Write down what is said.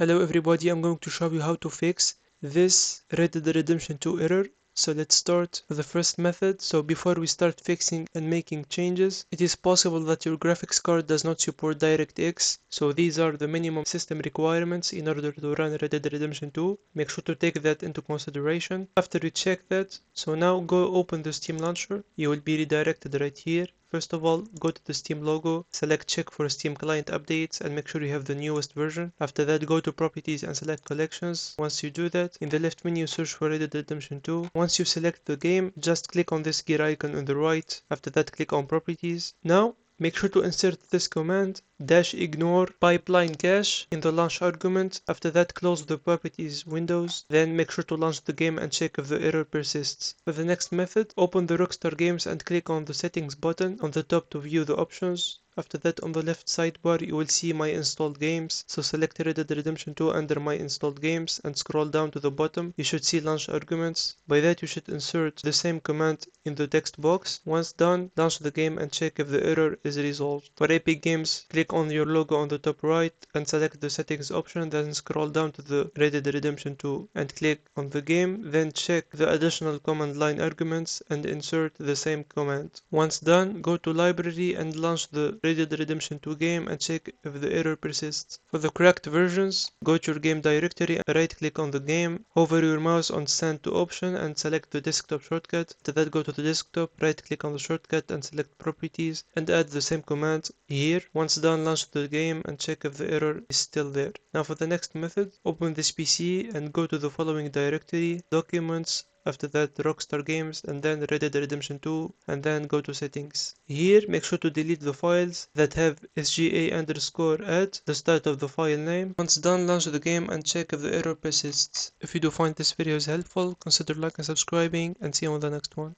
Hello everybody, I'm going to show you how to fix this Red Dead Redemption 2 error. So let's start with the first method. So before we start fixing and making changes, it is possible that your graphics card does not support DirectX. So these are the minimum system requirements in order to run Red Dead Redemption 2. Make sure to take that into consideration. After you check that, so now go open the Steam launcher. You will be redirected right here. First of all, go to the Steam logo, select check for Steam client updates and make sure you have the newest version. After that, go to properties and select collections. Once you do that, in the left menu search for Red Dead Redemption 2. Once you select the game, just click on this gear icon on the right. After that, click on properties. Now, make sure to insert this command -ignore pipeline cache in the launch argument. After that, close the properties windows. Then make sure to launch the game and check if the error persists. For the next method, open the Rockstar Games and click on the settings button on the top to view the options. After that, on the left sidebar, you will see my installed games. So select Red Dead Redemption 2 under my installed games and scroll down to the bottom. You should see launch arguments. By that, you should insert the same command in the text box. Once done, launch the game and check if the error is resolved. For Epic Games, click on your logo on the top right and select the settings option. Then scroll down to the Red Dead Redemption 2 and click on the game. Then check the additional command line arguments and insert the same command. Once done, go to library and launch the Red Dead Redemption 2 game and check if the error persists. For the correct versions, go to your game directory and right click on the game, hover your mouse on send to option and select the desktop shortcut. After that, go to the desktop, right click on the shortcut and select properties and add the same command here. Once done, launch the game and check if the error is still there. Now for the next method, open this PC and go to the following directory, documents, after that Rockstar Games and then Red Dead Redemption 2 and then go to settings. Here make sure to delete the files that have sga underscore at the start of the file name. Once done, launch the game and check if the error persists. If you do find this video is helpful, consider liking and subscribing and see you on the next one.